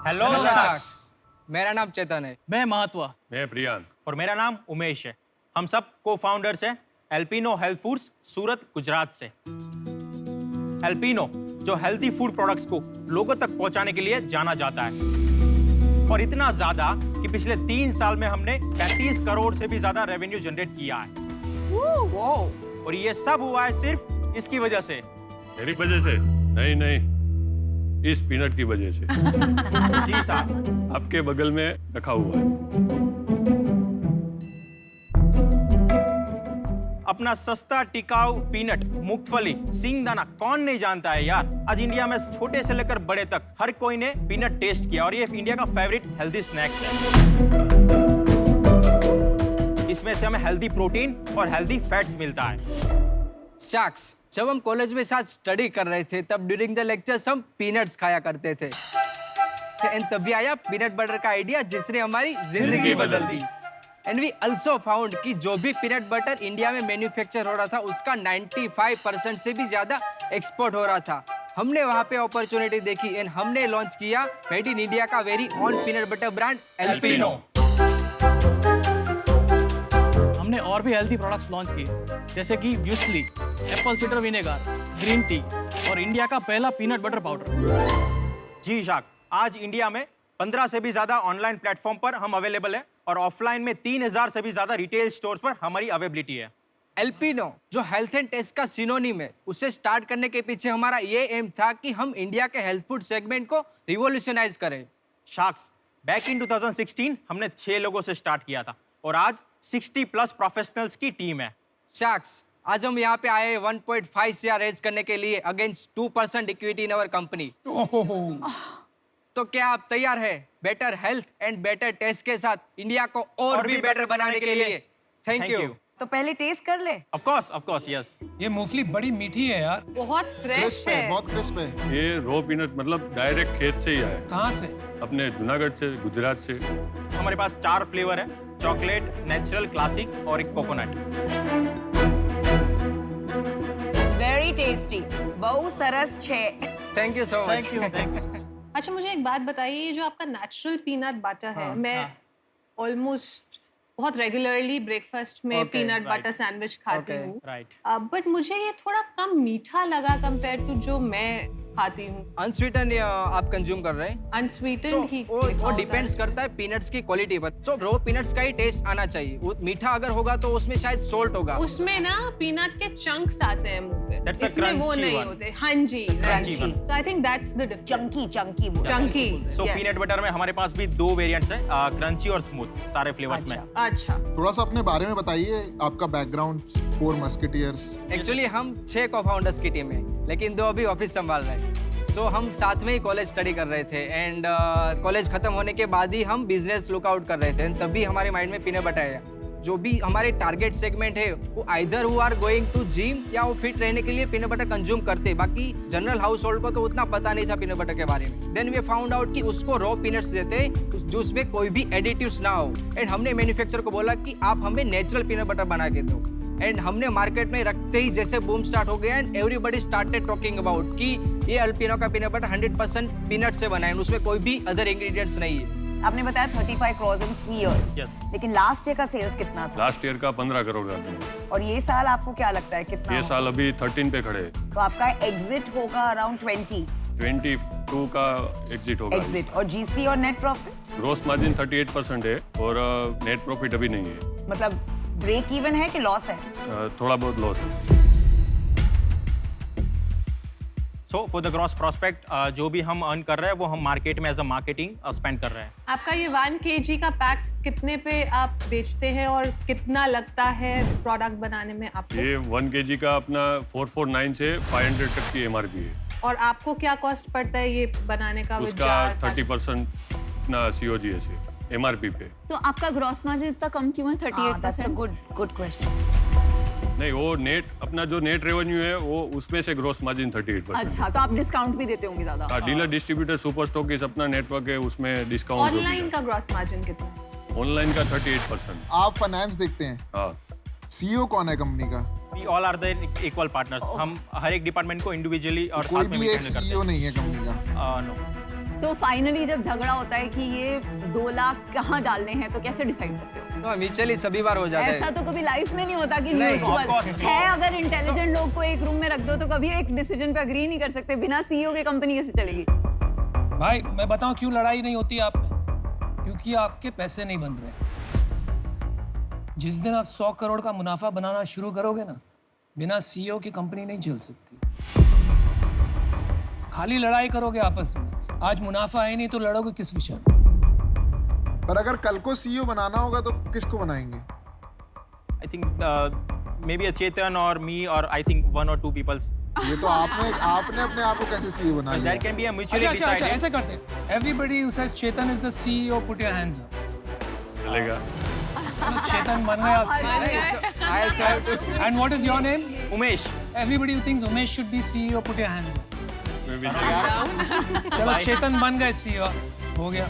Hello साक्ष। मेरा नाम चेतन है। मैं महत्वा। मैं प्रियांक। और मेरा नाम उमेश है। हम सब को फाउंडर्स हैं एल्पिनो हेल्थ फूड्स, सूरत, गुजरात से। एल्पिनो जो हेल्थी फूड प्रोडक्ट्स को लोगों तक पहुंचाने के लिए जाना जाता है, और इतना ज्यादा कि पिछले 3 साल में हमने 35 करोड़ से भी ज्यादा रेवेन्यू जनरेट किया है। और ये सब हुआ है सिर्फ इसकी वजह से। मेरी वजह से? नहीं, इस पीनट की वजह से। जी साहब। आपके बगल में रखा हुआ है। अपना सस्ता टिकाऊ पीनट, मूंगफली, सिंगदाना कौन नहीं जानता है यार। आज इंडिया में छोटे से लेकर बड़े तक हर कोई ने पीनट टेस्ट किया, और ये इंडिया का फेवरेट हेल्दी स्नैक्स है। इसमें से हमें हेल्दी प्रोटीन और हेल्दी फैट्स मिलता है। साक्ष, जब हम कॉलेज में साथ स्टडी कर रहे थे तब ड्यूरिंग द लेक्चर्स हम पीनट्स खाया करते थे। एंड तभी आया पीनट बटर का आइडिया जिसने हमारी जिंदगी बदल दी। एंड वी आल्सो फाउंड कि जो भी पीनट बटर इंडिया में मैन्युफैक्चर हो रहा था उसका 95% से भी ज्यादा एक्सपोर्ट हो रहा था। हमने वहाँ पे अपॉर्चुनिटी देखी एंड हमने लॉन्च किया मेड इन इंडिया का very own peanut butter brand Alpino. हमने और भी हेल्थी प्रोडक्ट्स लॉन्च किए, जैसे कि muesli, Apple cedar vinegar, green tea और इंडिया का पहला पीनट बटर पाउडर। जी शाक, आज इंडिया में 15 से भी ज्यादा ऑनलाइन प्लेटफॉर्म पर हम अवेलेबल है, और ऑफलाइन में 3000 से भी ज्यादा रिटेल स्टोर्स पर हमारी अवेलेबिलिटी है। एल्पिनो जो हेल्थ एंड टेस्ट का सिनोनिम है, उसे स्टार्ट करने के पीछे हमारा ये एम था कि हम इंडिया के हेल्थ फूड सेगमेंट को रिवॉल्यूशनाइज करें। शाक्स, बैक इन 2016 हमने 6 लोगों से स्टार्ट किया था, और आज 60+ प्रोफेशनल्स की टीम है। शाक्स, आज हम यहाँ पे आए 1.5 CR रेज करने के लिए against 2% equity in our company. तो क्या आप तैयार है better health and better taste के साथ इंडिया को और भी बेटर बनाने के लिए? Thank you. तो पहले टेस्ट कर ले। Of course, yes. ये मूंगफली बड़ी मीठी है यार। बहुत फ्रेश क्रिस्प है, है। बहुत क्रिस्प है। ये रो पीनट मतलब डायरेक्ट खेत से ही आया है। कहाँ से? अपने जूनागढ़ से, गुजरात से। हमारे पास 4 फ्लेवर है, चॉकलेट, नेचुरल, क्लासिक और एक कोकोनट। वेरी टेस्टी, बहुत सरस छे। Thank you so much. Thank you. अच्छा, मुझे एक बात बताइए, ये जो आपका नेचुरल पीनट बटर है, मैं ऑलमोस्ट बहुत रेगुलरली ब्रेकफास्ट में Okay, peanut right. Butter sandwich खाती Okay. हूँ, राइट। बट मुझे ये थोड़ा कम मीठा लगा कंपेयर टू जो मैं खाती हूँ। अनस्वीटन आप कंज्यूम कर रहे हैं? अनस्वीटेंड ही वो डिपेंड्स करता है पीनट्स की क्वालिटी पर। सो रो पीनट्स का ही टेस्ट आना चाहिए। वो मीठा अगर होगा तो उसमें शायद सोल्ट होगा। उसमें ना पीनट के चंक्स आते हैं मुंह पे, That's a इसमें वो crunchy नहीं one. होते। हाँ जी, Crunchy one. So I think that's the difference. Chunky Chunky. So peanut butter में हमारे पास भी 2 वेरिएंट्स हैं, क्रंची और स्मूथ, सारे फ्लेवर्स में। अच्छा, थोड़ा सा अपने बारे में बताइए, आपका बैकग्राउंड, 4 मस्केटियर्स। एक्चुअली हम 6 को-फाउंडर्स की टीम है, लेकिन 2 अभी ऑफिस संभाल रहे हैं। सो हम साथ में ही कॉलेज स्टडी कर रहे थे, एंड कॉलेज खत्म होने के बाद ही हम बिजनेस लुकआउट कर रहे थे। तभी हमारे माइंड में पीनट बटर आया। जो भी हमारे टारगेट सेगमेंट है, वो either who are going to gym या वो फिट रहने के लिए पीनट बटर कंज्यूम करते। बाकी जनरल हाउस होल्ड को तो उतना पता नहीं था पीनट बटर के बारे में। देन वी फाउंड आउट कि उसको रॉ पीनट्स देते जो उसमें कोई भी एडिटिव्स ना हो, एंड हमने मैन्युफैक्चरर को बोला कि आप हमें नेचुरल पीनट बटर बना के दो। एंड हमने मार्केट में रखते ही जैसे बूम स्टार्ट हो गया, and everybody started talking about कि ये एल्पिनो का पीनट बटर 100% पीनट से बना है, उसमें कोई भी अदर इंग्रेडिएंट्स नहीं है। आपने बताया 35 crores in 3 years। Yes. लेकिन लास्ट ईयर का सेल्स कितना था? लास्ट ईयर का 15 करोड़ का था। और ये साल आपको क्या लगता है कितना ये होगा? साल अभी 13 पे खड़े हैं। तो आपका एग्जिट होगा अराउंड 22 का एग्जिट होगा। एग्जिट। और जीसी और नेट प्रॉफिट ग्रोस मार्जिन 38% है, और नेट प्रॉफिट अभी नहीं है। मतलब ब्रेक इवन है कि लॉस है? थोड़ा बहुत लॉस है। So for the gross prospect, जो भी हम अर्न कर रहे हैं वो हम मार्केट में एज अ मार्केटिंग स्पेंड कर रहे हैं। आपका ये 1 kg का पैक कितने पे आप बेचते हैं और कितना लगता है प्रोडक्ट बनाने में आपको? ये 1 kg का अपना 449 से 500 तक की MRP है। और आपको क्या कॉस्ट पड़ता है ये बनाने का? with उसका jar, 30% ना COGS है MRP पे। तो आपका ग्रॉस मार्जिन इतना कम क्यों है? 38%? Good question. नहीं, वो नेट अपना जो नेट रेवेन्यू है वो उसमें से ग्रोस मार्जिन 38%। अच्छा, तो आप डिस्काउंट भी देते होंगे ज्यादा? हाँ, डीलर डिस्ट्रीब्यूटर सुपर स्टॉकिस्ट अपना नेटवर्क है, उसमें डिस्काउंट ऑनलाइन का ग्रॉस मार्जिन कितना है? ऑनलाइन का 38%। आप फाइनेंस देखते हैं? हाँ। सीईओ कौन है कंपनी का? We all are the equal partners. हम हर एक डिपार्टमेंट को इंडिविजुअली और कोई साथ में भी एक हैंडल करते सीईओ नहीं है कंपनी का? हैं। नो। तो फाइनली जब झगड़ा होता है कि ये 2 लाख कहाँ डालने हैं तो कैसे डिसाइड करते हो? तो म्यूचुअली सभी बार हो जाता है। ऐसा तो कभी लाइफ में नहीं होता कि नहीं, म्यूचुअल of course. है। अगर इंटेलिजेंट लोग को एक रूम में रख दो तो कभी एक डिसीजन पे अग्री नहीं कर सकते। बिना सीईओ के कंपनी कैसे चलेगी? भाई मैं बताऊं क्यों लड़ाई नहीं होती आप में? क्योंकि आपके पैसे नहीं बन रहे। जिस दिन आप 100 करोड़ का मुनाफा बनाना शुरू करोगे ना, बिना सीईओ की कंपनी नहीं चल सकती। खाली लड़ाई करोगे आपस में, आज मुनाफा है नहीं तो लड़ोगे किस विषय में? पर अगर कल को सीईओ बनाना होगा तो किसको बनाएंगे? I think may be a चेतन और मी और आई थिंक 1 or 2 पीपल्स। ये तो आपने अपने आप को कैसे सीईओ बना लिया? There can be a mutually अच्छा, डिसाइडेड। ऐसे करते हैं। Everybody who says Chetan is the CEO, put your hands up. चलेगा। चलो, चेतन बन गए आप CEO. I'll try to. And what is your name? Umesh. Everybody who thinks Umesh should be CEO, put your hands up. मैं भी चलो, चेतन बन गए CEO. हो गया।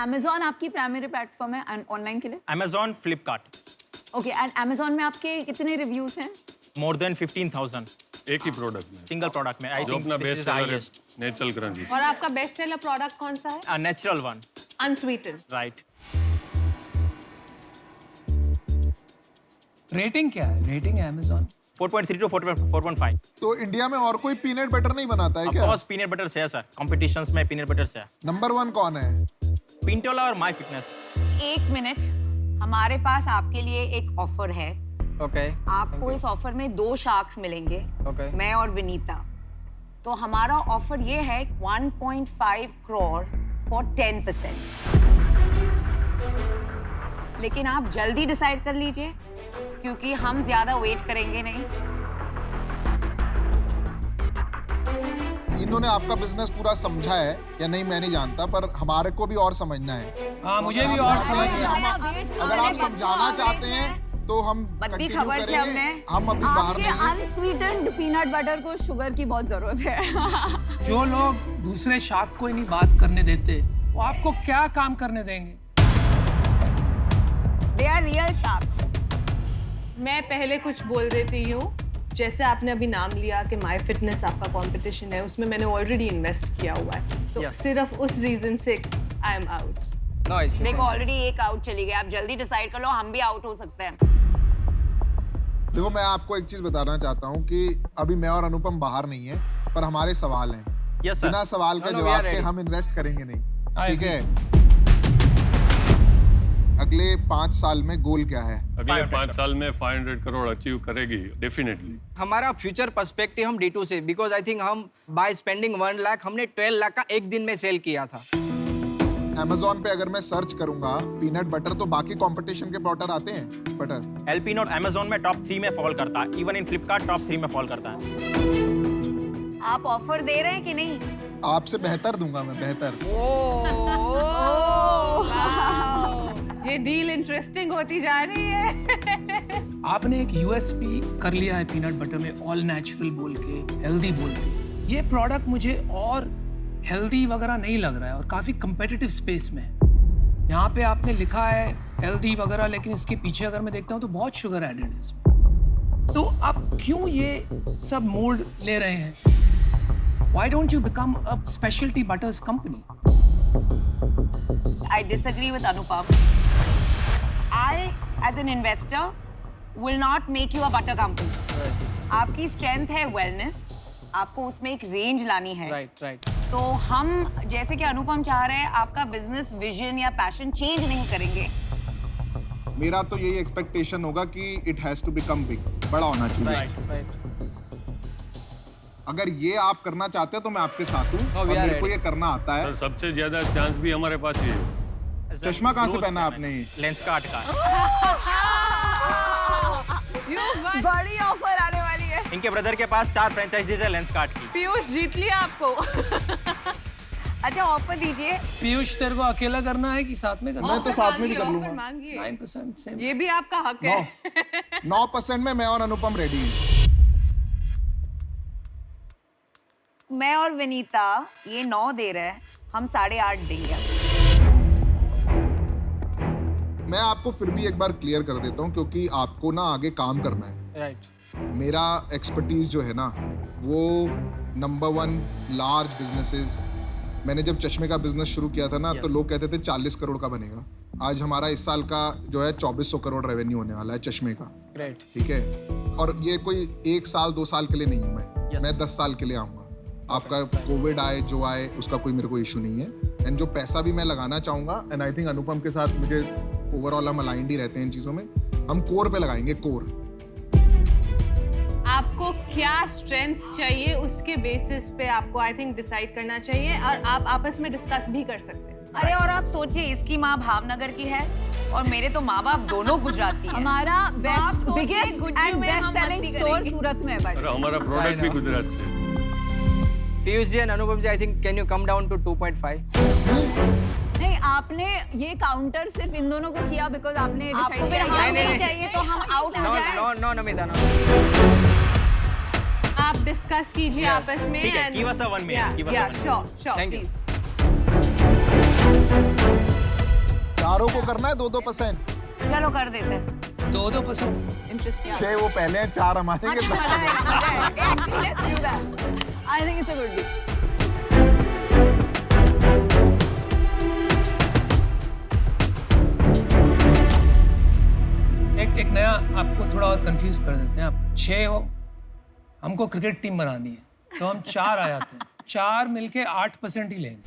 Amazon आपकी प्राइमरी प्लेटफॉर्म है ऑनलाइन के लिए? Amazon, Flipkart, okay, and Amazon में आपके कितने रिव्यूज हैं? more than 15,000 एक ही प्रोडक्ट में सिंगल प्रोडक्ट में। आई जो थिंक अपना दिस बेस्ट इज सेलर है, हाईएस्ट। Natural crunchy. और आपका बेस्ट सेलर प्रोडक्ट कौन सा है? Uh natural one, unsweetened. Right. Rating क्या है? रेटिंग है Amazon 4.3 to 4.5। तो इंडिया में और कोई पीनट बटर नहीं बनाता है ऑफ क्या? कोर्स पीनट बटर से है सर, कॉम्पिटिशंस में पीनट बटर से है। नंबर 1 कौन है? पिंटोला और माय फिटनेस। 1 मिनट, हमारे पास आपके लिए एक ऑफर है। Okay. आपको इस ऑफर में 2 शार्क्स मिलेंगे, Okay. मैं और विनीता। तो हमारा ऑफर ये है 1.5 करोड़ फॉर 10%। लेकिन आप जल्दी डिसाइड कर लीजिए क्योंकि हम ज्यादा वेट करेंगे नहीं। इन्होंने आपका बिजनेस पूरा समझा है या नहीं मैं नहीं जानता, पर हमारे को भी और समझना है। हाँ, मुझे भी अगर और आप समझ चाहते हैं, अगर आप समझाना चाहते हैं तो हम बद्दी कंटिन्यू खबर से करेंगे। हमने हम अभी बाहर आपके नहीं हैं। अनस्वीटेंड पीनट बटर को शुगर की बहुत जरूरत है। जो लोग दूसरे शाख को ही नहीं बात करने देते, वो आपको क्या काम करने देंगे? They are real sharks. मैं पहले कुछ बोल देती हूँ। जैसे आपने अभी नाम लिया कि माय फिटनेस आपका कंपटीशन है, उसमें मैंने ऑलरेडी इन्वेस्ट किया हुआ है, तो Yes. सिर्फ उस रीजन से I am out. No issue. देखो ऑलरेडी एक आउट चली गई, आप जल्दी डिसाइड कर लो, हम भी आउट हो सकते हैं। देखो मैं आपको एक चीज बताना चाहता हूँ कि अभी मैं और अनुपम बाहर नहीं है, पर हमारे सवाल हैं। Yes sir. बिना सवाल का No, we जवाब are के ready. हम इन्वेस्ट करेंगे नहीं। I ठीक है? अगले 5 साल में गोल क्या है? अगले 5 साल में 500 करोड़ अचीव करेगी डेफिनेटली। हमारा फ्यूचर पर्सपेक्टिव हम D2 से, बिकॉज आई थिंक हम बाय स्पेंडिंग 1 लाख हमने 12 लाख का एक दिन में सेल किया था। Amazon पे अगर मैं सर्च करूंगा पीनट बटर तो बाकी कंपटीशन के बटर आते हैं बटर। एल्पिनो अमेज़न में टॉप 3 में फॉल करता है, इवन इन फ्लिपकार्ट टॉप 3 में फॉल करता है। आप ऑफर दे रहे हैं कि नहीं? आपसे बेहतर दूंगा मैं, बेहतर। ये डील इंटरेस्टिंग होती जा रही है। आपने एक यूएसपी कर लिया है पीनट बटर में, ऑल नेचुरल बोल के, हेल्दी बोल के। ये प्रोडक्ट मुझे और हेल्दी वगैरह नहीं लग रहा है और काफी कंपेटिटिव स्पेस में है। यहाँ पे आपने लिखा है हेल्दी वगैरह, लेकिन इसके पीछे अगर मैं देखता हूँ तो बहुत शुगर एडेड है इसमें। तो आप क्यों ये सब मोड ले रहे हैं? Why don't you become a specialty butters company? I disagree with Anupam. I, as an investor, will not make you a butter company. आपकी स्ट्रेंथ है वेलनेस, आपको उसमें एक रेंज लानी है। राइट। तो हम जैसे कि अनुपम चाह रहे हैं, आपका बिजनेस विजन या पैशन चेंज नहीं करेंगे। मेरा तो यही एक्सपेक्टेशन होगा कि it has to become big, बड़ा होना चाहिए। राइट। अगर ये आप करना चाहते हैं तो मैं आपके साथ हूँ No, और we are मेरे को ready. ये करना आता है। सर सबसे ज्यादा चांस भी हमारे पास ही है। चश्मा कहाँ से पहना आपने? लेंसकार्ट का। बड़ी ऑफर आने वाली है। इनके ब्रदर के पास 4 फ्रेंचाइजीज है लेंसकार्ट की। पीयूष जीत लिया आपको। अच्छा ऑफर दीजिए। पीयूष तेरे को अकेला करना है कि साथ में करना मैं है? तो साथ में भी कर ऑफर लूंगा। मांगिए। 9% सेम। ये भी आपका हक है। 9% में मैं और अनुपम रेडी हैं। मैं और विनीता ये 9 दे रहे हैं, हम 8.5 देंगे। मैं आपको फिर भी एक बार क्लियर कर देता हूँ क्योंकि आपको ना आगे काम करना है। राइट। मेरा एक्सपर्टीज जो है ना वो नंबर 1 लार्ज बिजनेसेस मैंने जब चश्मे का बिजनेस शुरू किया था ना, तो लोग कहते थे 40 करोड़ का बनेगा। आज हमारा इस साल का जो है 2400 करोड़ रेवेन्यू होने वाला है चश्मे का। ग्रेट। ठीक है, और ये कोई 1 साल 2 साल के लिए नहीं हूँ मैं 10 साल के लिए आऊँगा। आपका कोविड आए जो आए उसका कोई मेरे को इशू नहीं है। एंड जो पैसा भी मैं लगाना चाहूँगा, एंड आई थिंक अनुपम के साथ मुझे ओवरऑल हम अलाइंड ही रहते हैं इन चीज़ों में, हम कोर पे लगाएंगे, कोर। आपको क्या स्ट्रेंथ्स चाहिए उसके बेसिस पे आपको आई थिंक डिसाइड करना चाहिए, और आप आपस में डिस्कस भी कर सकते हैं। अरे और आप सोचिए, इसकी माँ भावनगर की है और मेरे तो माँ बाप दोनों गुजराती हैं। हमारा बेस्ट सोचिए, बिगेस्ट गुज्जू एंड में बेस्ट हम सेलिंग मस्ती स्टोर करेंगे। सूरत में है भाई। और हमारा प्रोडक्ट भी गुजरात से है। Piyush ji and Anupam ji, I think can you come down to 2.5? नहीं, आपने ये काउंटर सिर्फ इन दोनों को किया बिकॉज आपने आपको डिसाइड फिर किया हाँ नहीं, नहीं नहीं। चाहिए तो हम आउट हो नो जाए। No no Namita, no. आप डिस्कस कीजिए आपस में। ठीक है, give us a 1 minute, give us a 1 minute. Sure Thank you. चारों को करना है 2-2%। चलो कर देते हैं। 2-2%। इंटरेस्टिंग। 6 वो पहले हैं, 4 हमारे के 10 I think it's a good deal. एक नया आपको थोड़ा और कंफ्यूज कर देते हैं। आप 6 हो, हमको क्रिकेट टीम बनानी है, तो हम 4 आ जाते हैं। 4 मिलके 8% ही लेंगे।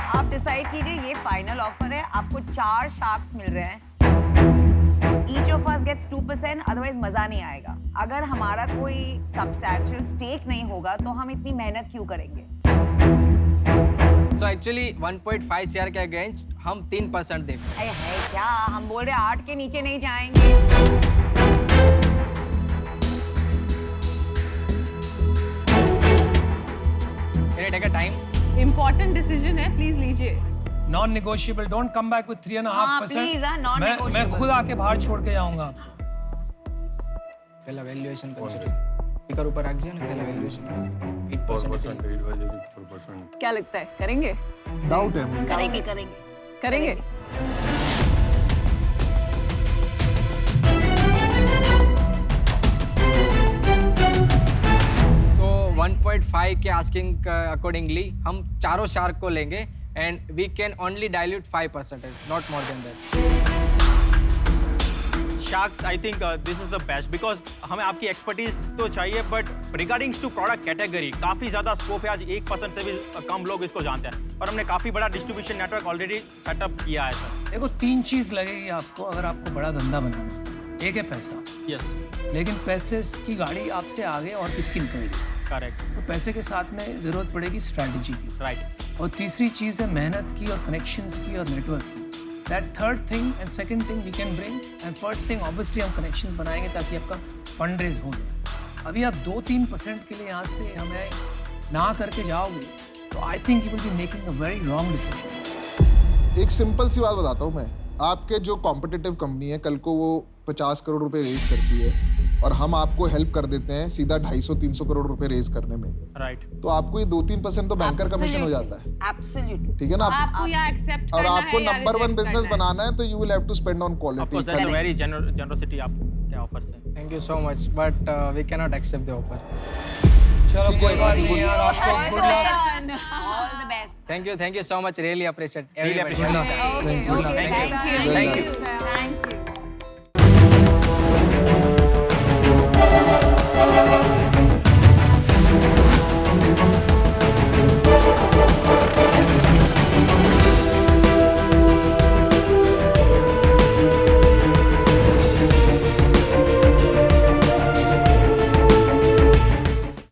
आप डिसाइड कीजिए, ये फाइनल ऑफर है, आपको 4 शार्क्स मिल रहे हैं। Each of us gets 2%, otherwise मजा नहीं आएगा। अगर हमारा कोई सब्सटैंशियल स्टेक नहीं होगा तो हम इतनी मेहनत क्यों करेंगे? सो एक्चुअली 1.5 शेयर के अगेंस्ट हम 3% देंगे। अरे है क्या, हम बोल रहे 8 के नीचे नहीं जाएंगे। Can you take a time? Important decision है, प्लीज लीजिए। Non negotiable, don't come back with 3.5%। please, non मैं negotiable। खुद आके बाहर छोड़ के जाऊंगा। पहला वैल्यूएशन कंसीडर। स्पीकर ऊपर रख दिया ना, पहला वैल्यूएशन 8%। 4%, advisory 4%। क्या लगता है, करेंगे? डाउट है मुझे। करेंगे करेंगे करेंगे? तो 1.5 के आस्किंग अकॉर्डिंगली हम चारों शार्क को लेंगे and we can only dilute 5%, not more than that. Sharks, I think this is the best because हमें आपकी एक्सपर्टीज तो चाहिए, बट रिगार्डिंग्स टू प्रोडक्ट कैटेगरी काफ़ी ज़्यादा स्कोप है। आज 1% से भी कम लोग इसको जानते हैं और हमने काफ़ी बड़ा डिस्ट्रीब्यूशन नेटवर्क ऑलरेडी सेटअप किया है सर। देखो, 3 चीज लगेगी आपको अगर आपको बड़ा धंधा बनाना है। एक है पैसा, यस, लेकिन पैसे की गाड़ी आपसे आगे और किसकी निकलेगी? करेक्ट, तो पैसे के साथ में जरूरत पड़ेगी स्ट्रैटेजी की, राइट। और तीसरी चीज है मेहनत की और कनेक्शंस की और नेटवर्क की। That third thing and second thing we can bring, and first thing obviously हम कनेक्शंस बनाएंगे ताकि आपका फंड रेज हो जाए। अभी आप 2-3% के लिए यहाँ से हमें ना करके जाओगे तो I think you will be making a very wrong decision. एक सिंपल सी बात बताता हूँ मैं, आपके जो कॉम्पिटिटिव कंपनी है, कल को वो 50 करोड़ रुपए रेज करती है और हम आपको हेल्प कर देते हैं सीधा 250-300 करोड़ रुपए रेज करने में, राइट। तो आपको ये 2-3% तो बैंकर कमीशन हो जाता है। एब्सोल्युटली। ठीक है ना? आपको या एक्सेप्ट और करना आपको है या नंबर 1 reject बिजनेस करना है। बनाना है तो you will have to spend on of course quality. That's a very generosity आप क्या ऑफर्स है। Thank you so much, but we can not accept the offer. चलो ठीक है, कोई बात it's नहीं good. यार, आपको good luck. All the best. Thank you so much, really appreciate Really everybody. appreciate it. Thank you. Thank you. Very nice.